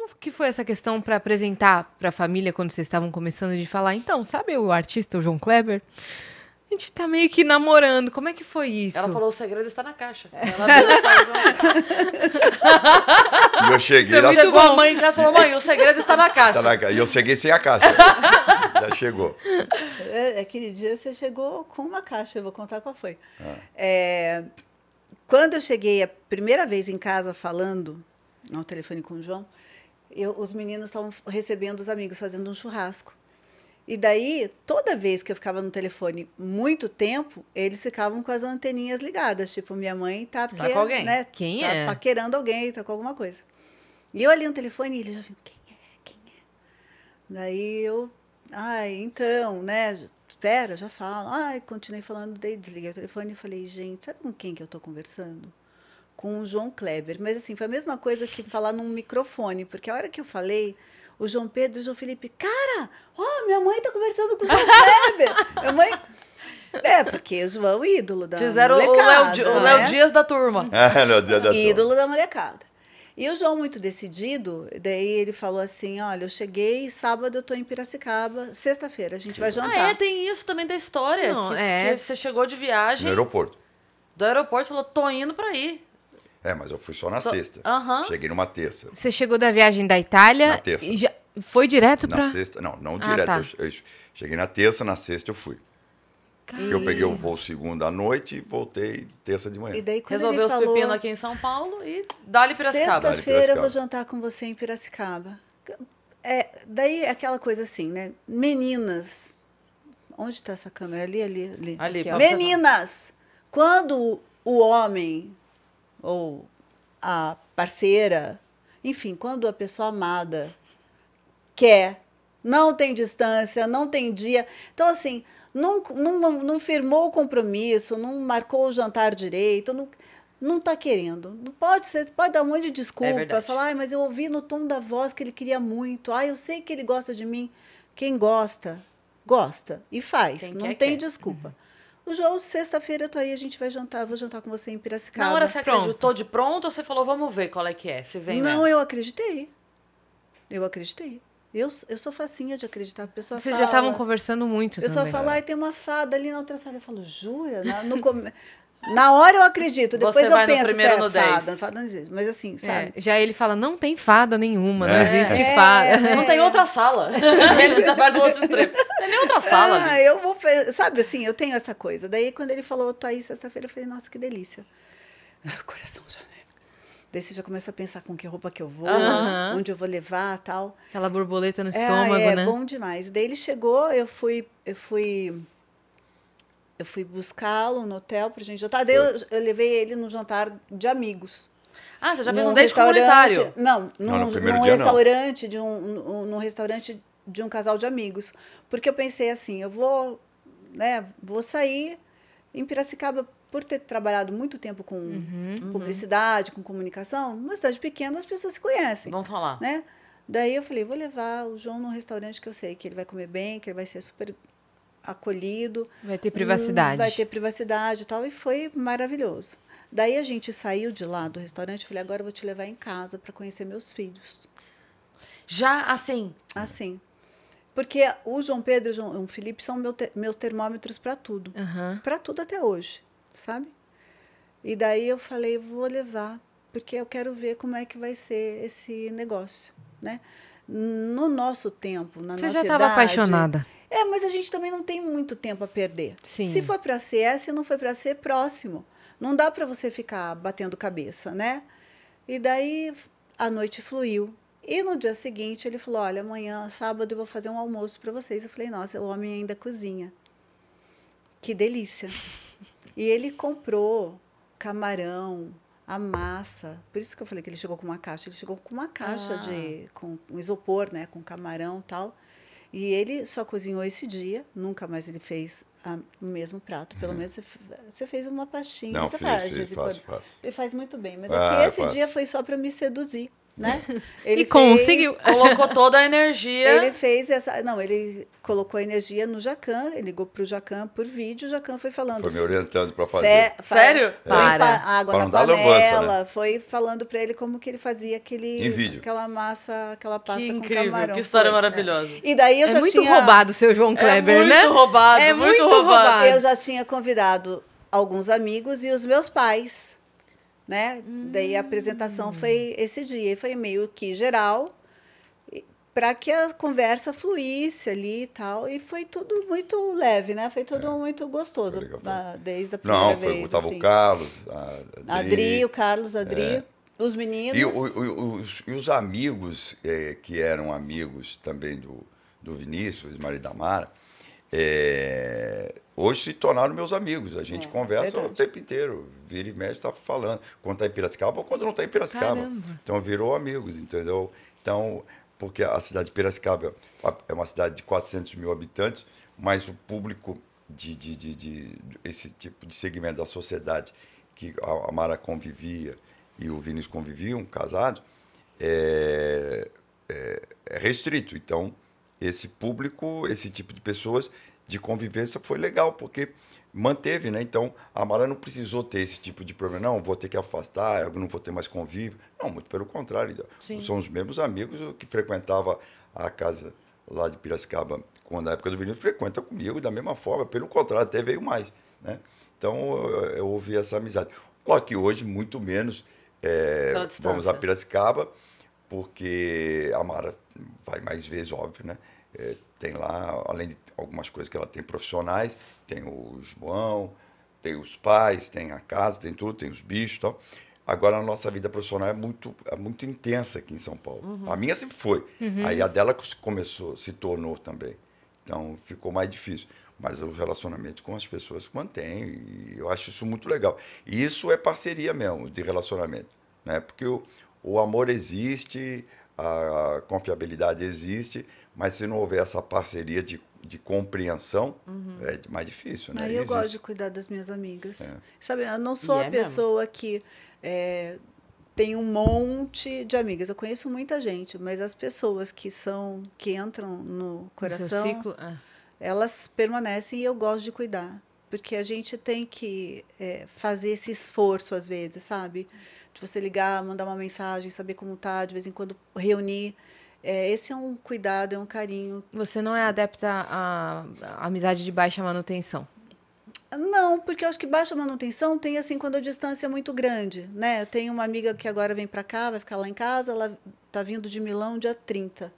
como que foi essa questão para apresentar para a família quando vocês estavam começando de falar, então, sabe o artista, o João Kleber? A gente tá meio que namorando, como é que foi isso? Ela falou, o segredo está na caixa. Ela viu E eu cheguei lá. Chegou a mãe em casa e falou, mãe, o segredo está na caixa. E eu cheguei sem a caixa. Já chegou. Aquele dia você chegou com uma caixa, eu vou contar qual foi. Quando eu cheguei a primeira vez em casa falando no telefone com o João, os meninos estavam recebendo os amigos, fazendo um churrasco. E daí, toda vez que eu ficava no telefone muito tempo, eles ficavam com as anteninhas ligadas. Tipo, minha mãe tá com alguém. Né, Quem tá é? paquerando alguém, tá com alguma coisa. E eu ali no telefone e ele já viu, quem é? Daí eu, então, né, espera, já falo. Continuei falando, daí desliguei o telefone e falei, gente, sabe com quem que eu tô conversando? Com o João Kleber. Mas assim, foi a mesma coisa que falar num microfone, porque a hora que eu falei, o João Pedro e o João Felipe, cara, minha mãe tá conversando com o João Kleber. Minha mãe... porque o João é o ídolo da molecada. Fizeram o Léo Dias da turma. Léo Dias da turma. Ídolo da molecada. E o João, muito decidido, daí ele falou assim, olha, eu cheguei, sábado eu tô em Piracicaba, sexta-feira a gente vai jantar. Tem isso também da história. Não, que você chegou de viagem... No aeroporto. Do aeroporto, falou, tô indo pra ir. Mas eu fui só na sexta. Cheguei numa terça. Você chegou da viagem da Itália Na terça. e já foi direto pra... Na sexta, não direto. Tá. Eu cheguei na terça, na sexta eu fui. Eu peguei o voo segunda à noite e voltei terça de manhã. E daí, quando resolveu ele os pepinos aqui em São Paulo e dá-lhe Piracicaba. Sexta-feira eu vou jantar com você em Piracicaba. Daí aquela coisa assim, né? Meninas. Onde está essa câmera? Ali. Ali, meninas! Quando o homem ou a parceira, enfim, quando a pessoa amada quer, não tem distância, não tem dia. Então, assim, não firmou o compromisso, não marcou o jantar direito, não está querendo. Pode dar um monte de desculpa, falar, mas eu ouvi no tom da voz que ele queria muito. Eu sei que ele gosta de mim. Quem gosta, gosta e faz. Quem não quer, tem quer. desculpa. O João, sexta-feira eu tô aí, a gente vai jantar, vou jantar com você em Piracicaba. Na hora você acreditou de pronto ou você falou, vamos ver qual é que é? Se vem Não, mesmo? eu acreditei. Eu sou facinha de acreditar. A pessoa Vocês fala, já estavam conversando muito a pessoa também. fala, tem uma fada ali na outra sala. Eu falo, jura? Na hora eu acredito, depois Você vai eu no penso, primeiro no 10. fada não existe. Mas assim, sabe? Já ele fala, não tem fada nenhuma, não existe fada. Não tem outra sala. Ele já vai no outro extremo. Não tem nem outra sala. Ali. Eu vou, sabe assim, eu tenho essa coisa. Daí quando ele falou, tô aí sexta-feira, eu falei, nossa, que delícia. O coração já, né? Daí você já começa a pensar com que roupa que eu vou, onde eu vou levar, tal. Aquela borboleta no estômago, né? É bom demais. Daí ele chegou, eu fui buscá-lo no hotel pra gente jantar. Daí eu levei ele no jantar de amigos. Você já fez um date comunitário? Não, no primeiro num dia restaurante num restaurante de um casal de amigos. Porque eu pensei assim, eu vou sair em Piracicaba, por ter trabalhado muito tempo com publicidade, com comunicação, uma cidade pequena, as pessoas se conhecem. Vamos falar. Né? Daí eu falei, vou levar o João num restaurante que eu sei que ele vai comer bem, que ele vai ser super acolhido. Vai ter privacidade. Vai ter privacidade e tal, e foi maravilhoso. Daí a gente saiu de lá do restaurante, eu falei, agora eu vou te levar em casa para conhecer meus filhos. Já assim? Assim. Porque o João Pedro e o João Felipe são meus termômetros para tudo. Para tudo até hoje, sabe? E daí eu falei, vou levar, porque eu quero ver como é que vai ser esse negócio, né? No nosso tempo, na nossa idade... Você já estava apaixonada. Mas a gente também não tem muito tempo a perder. Sim. Se for para ser, se não for para ser, próximo. Não dá para você ficar batendo cabeça, né? E daí a noite fluiu. E no dia seguinte ele falou, olha, amanhã, sábado, eu vou fazer um almoço para vocês. Eu falei, nossa, o homem ainda cozinha. Que delícia. E ele comprou camarão, a massa. Por isso que eu falei que ele chegou com uma caixa. Ele chegou com uma caixa com um isopor, né? Com camarão e tal. E ele só cozinhou esse dia. Nunca mais ele fez o mesmo prato. Pelo menos você fez uma pastinha. Não, você faço. Ele faz muito bem. Mas esse faço. dia foi só para me seduzir. né? E conseguiu. Colocou toda a energia. Ele fez essa... Não, ele colocou a energia no Jacan, ele ligou pro Jacan por vídeo, o Jacan foi falando... Foi me orientando para fazer. Sério? Para. Água Pra na não dar panela, lambança, né? foi falando para ele como que ele fazia Em vídeo. aquela massa, aquela pasta Que com incrível, camarão. que história Foi. maravilhosa. E daí eu É já muito tinha... roubado o seu João Kleber, né? Muito roubado, É muito muito roubado. Eu já tinha convidado alguns amigos e os meus pais, né? Daí a apresentação foi esse dia, e foi meio que geral, para que a conversa fluísse ali e tal, e foi tudo muito leve, né? Foi tudo muito gostoso, Foi legal, desde a primeira Não, vez. tava assim. o Carlos, A Adri, o Carlos, a Adri, os meninos. E os amigos, que eram amigos também do Vinícius, marido da Mara, hoje se tornaram meus amigos. A gente conversa verdade. o tempo inteiro. Vira e mexe, tá falando. Quando está em Piracicaba ou quando não está em Piracicaba. Caramba. Então virou amigos, entendeu? Então, porque a cidade de Piracicaba é uma cidade de 400 mil habitantes, mas o público de esse tipo de segmento da sociedade que a Mara convivia e o Vinícius conviviam, casados, é restrito. Então, esse público, esse tipo de pessoas de convivência foi legal, porque manteve, né? Então, a Mara não precisou ter esse tipo de problema. Não, vou ter que afastar, eu não vou ter mais convívio. Não, muito pelo contrário. Sim. São os mesmos amigos que frequentava a casa lá de Piracicaba, quando na época do Vinícius, frequenta comigo da mesma forma. Pelo contrário, até veio mais, né? Então, eu ouvi essa amizade. Claro que hoje, muito menos, Pela distância. vamos a Piracicaba, porque a Mara vai mais vezes, óbvio, né? Tem lá, além de algumas coisas que ela tem profissionais, tem o João, tem os pais, tem a casa, tem tudo, tem os bichos e tal. Agora, a nossa vida profissional é muito intensa aqui em São Paulo. A minha sempre foi. Aí a dela se tornou também. Então, ficou mais difícil. Mas os relacionamentos com as pessoas se mantêm, e eu acho isso muito legal. E isso é parceria mesmo, de relacionamento, né? Porque o amor existe, a confiabilidade existe, mas se não houver essa parceria de compreensão, é mais difícil, né? Aí eu Existe. gosto de cuidar das minhas amigas. Sabe, eu não sou E a é mesmo. pessoa que tem um monte de amigas. Eu conheço muita gente, mas as pessoas que entram no No coração, seu ciclo, elas permanecem, e eu gosto de cuidar. Porque a gente tem que fazer esse esforço, às vezes, sabe? De você ligar, mandar uma mensagem, saber como tá, de vez em quando reunir. Esse é um cuidado, é um carinho. Você não é adepta à amizade de baixa manutenção. Não, porque eu acho que baixa manutenção tem assim quando a distância é muito grande, né? Eu tenho uma amiga que agora vem para cá, vai ficar lá em casa, ela tá vindo de Milão dia 30.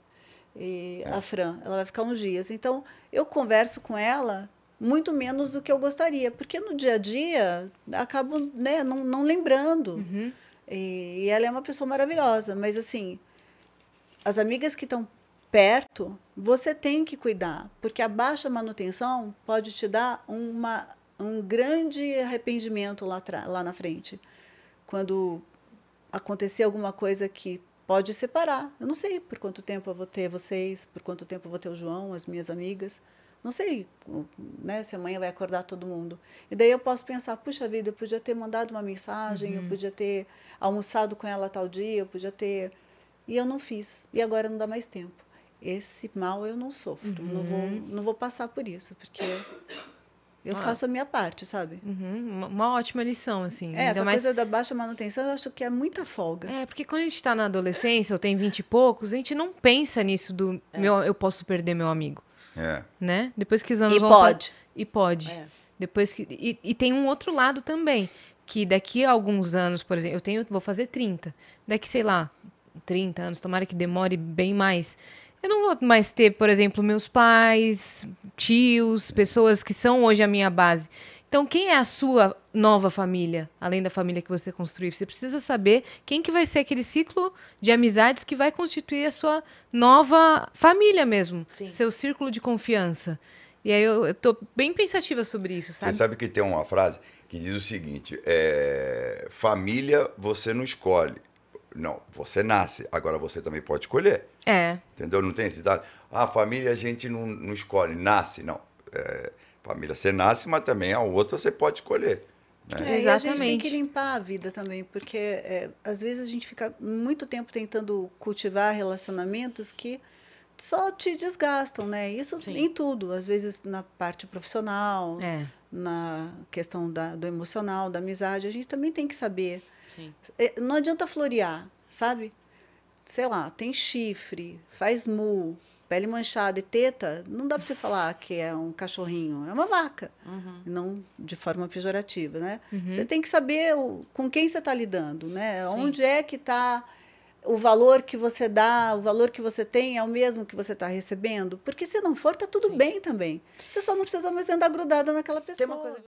E a Fran, ela vai ficar uns dias. Então, eu converso com ela muito menos do que eu gostaria, porque no dia a dia acabo, né, não lembrando. E ela é uma pessoa maravilhosa, mas assim, as amigas que estão perto, você tem que cuidar, porque a baixa manutenção pode te dar um grande arrependimento lá na frente. Quando acontecer alguma coisa que pode separar. Eu não sei por quanto tempo eu vou ter vocês, por quanto tempo eu vou ter o João, as minhas amigas. Não sei, né, se amanhã vai acordar todo mundo. E daí eu posso pensar, puxa vida, eu podia ter mandado uma mensagem, eu podia ter almoçado com ela tal dia, eu podia ter... E eu não fiz. E agora não dá mais tempo. Esse mal eu não sofro. Não vou passar por isso, porque eu faço a minha parte, sabe? Uma ótima lição, assim. Ainda Essa mais... coisa da baixa manutenção, eu acho que é muita folga. Porque quando a gente tá na adolescência, ou tem 20 e poucos, a gente não pensa nisso eu posso perder meu amigo. Né? Depois que os anos E vão... pode. E pode. Depois que... E tem um outro lado também, que daqui a alguns anos, por exemplo, vou fazer 30. Daqui, sei lá, 30 anos, tomara que demore bem mais. Eu não vou mais ter, por exemplo, meus pais, tios, pessoas que são hoje a minha base. Então, quem é a sua nova família, além da família que você construiu? Você precisa saber quem que vai ser aquele ciclo de amizades que vai constituir a sua nova família mesmo. Sim. Seu círculo de confiança. E aí eu tô bem pensativa sobre isso, sabe? Você sabe que tem uma frase que diz o seguinte, família você não escolhe. Não, você nasce, agora você também pode escolher. Entendeu? Não tem esse dado. Família a gente não escolhe, nasce. Não, família você nasce, mas também a outra você pode escolher. né? E a gente tem Exatamente. que limpar a vida também, porque às vezes a gente fica muito tempo tentando cultivar relacionamentos que só te desgastam, né? Isso Sim. em tudo, às vezes na parte profissional, É. na questão do emocional, da amizade, a gente também tem que saber. Sim. Não adianta florear, sabe? Sei lá, tem chifre, faz mu, pele manchada e teta, não dá para você falar que é um cachorrinho, é uma vaca, Uhum. não de forma pejorativa, né? Uhum. Você tem que saber com quem você está lidando, né? Sim. Onde é que está o valor que você dá, o valor que você tem é o mesmo que você está recebendo? Porque se não for, tá tudo Sim. bem também. Você só não precisa mais andar grudada naquela Tem pessoa. uma coisa